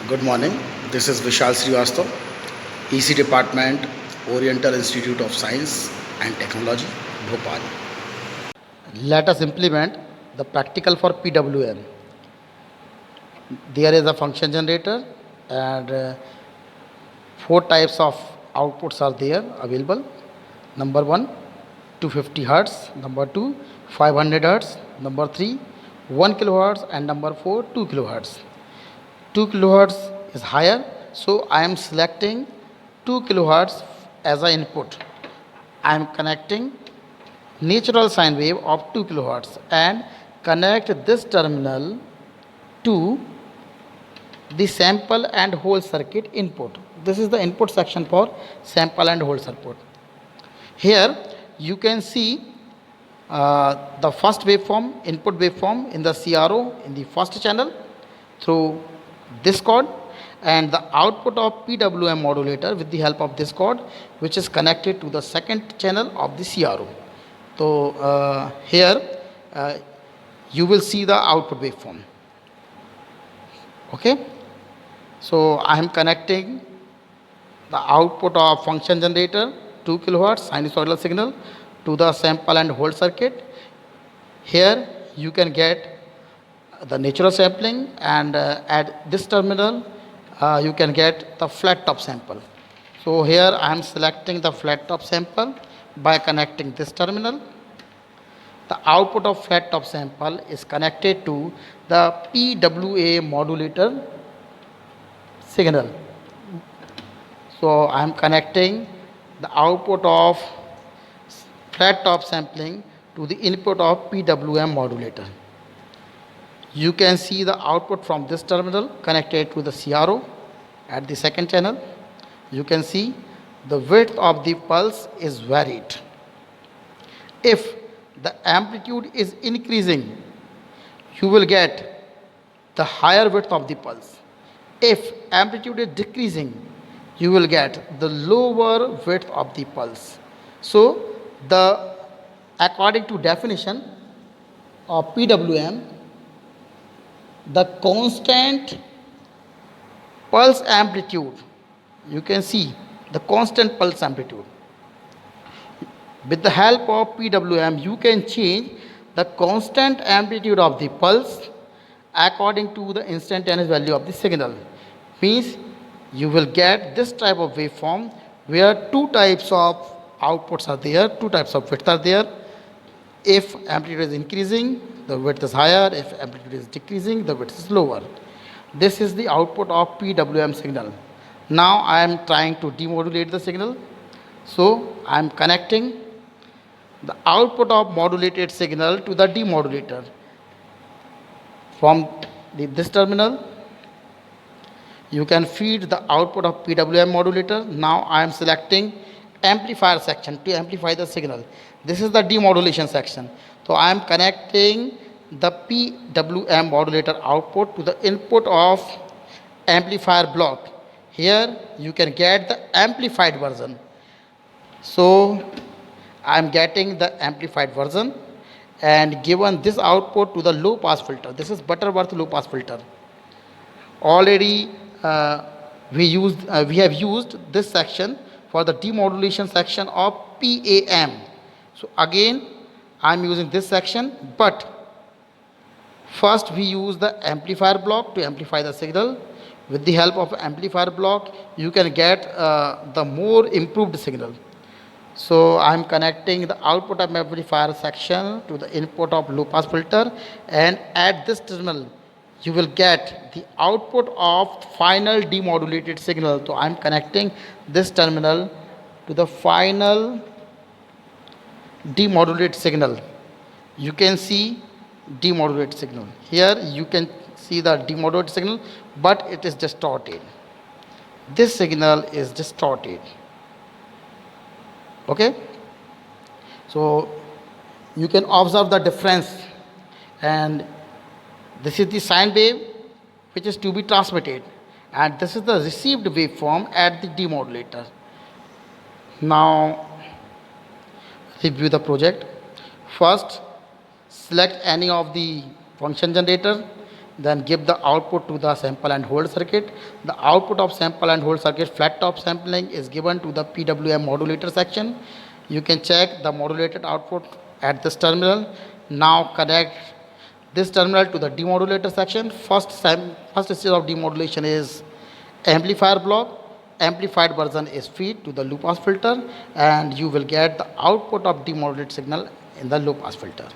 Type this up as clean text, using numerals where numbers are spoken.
Good morning. This is Vishal Srivastav, EC Department, Oriental Institute of Science and Technology, Bhopal. Let us implement the practical for PWM. There is a function generator and four types of outputs are there available. Number 1, 250 Hertz. Number 2, 500 Hertz. Number 3, 1 kilohertz. And number 4, 2 kilohertz. 2 kilohertz is higher, so I am selecting 2 kilohertz as an input. I am connecting natural sine wave of 2 kilohertz and connect this terminal to the sample and hold circuit input. This is the input section for sample and hold circuit. Here you can see the first waveform, input waveform in the CRO in the first channel through this cord, and the output of PWM modulator with the help of this cord, which is connected to the second channel of the CRO. So here you will see the output waveform. Okay, so I am connecting the output of function generator 2 kilohertz sinusoidal signal to the sample and hold circuit. Here you can get the natural sampling, and at this terminal you can get the flat top sample. So here I am selecting the flat top sample by connecting this terminal. The output of flat top sample is connected to the PWA modulator signal. So I am connecting the output of flat top sampling to the input of PWM modulator. You can see the output from this terminal connected to the CRO at the second channel. You can see the width of the pulse is varied. If the amplitude is increasing, you will get the higher width of the pulse. If amplitude is decreasing, you will get the lower width of the pulse. So according to definition of PWM, the constant pulse amplitude, you can see the constant pulse amplitude. With the help of PWM, you can change the constant amplitude of the pulse according to the instantaneous value of the signal. Means you will get this type of waveform where two types of outputs are there, two types of width are there. If amplitude is increasing, the width is higher. If amplitude is decreasing, the width is lower. This is the output of PWM signal. Now I am trying to demodulate the signal. So I am connecting the output of modulated signal to the demodulator. From this terminal, you can feed the output of PWM modulator. Now I am selecting amplifier section to amplify the signal. This is the demodulation section. So I am connecting the PWM modulator output to the input of amplifier block. Here you can get the amplified version. So I am getting the amplified version and given this output to the low pass filter. This is Butterworth low pass filter. Already we have used this section for the demodulation section of PAM. So again I am using this section, but first we use the amplifier block to amplify the signal. With the help of amplifier block, you can get the more improved signal. So I am connecting the output of amplifier section to the input of low pass filter, and at this terminal you will get the output of final demodulated signal. So I am connecting this terminal to the final demodulated signal. You can see demodulated signal. Here you can see the demodulated signal, but it is distorted. This signal is distorted. Okay, so you can observe the difference, and this is the sine wave which is to be transmitted, and this is the received waveform at the demodulator. Now review the project. First, select any of the function generator then give the output to the sample and hold circuit. The output of sample and hold circuit flat top sampling is given to the PWM modulator section. You can check the modulated output at this terminal. Now connect this terminal to the demodulator section. First stage of demodulation is amplifier block. Amplified version is feed to the low pass filter, and you will get the output of demodulated signal in the low pass filter.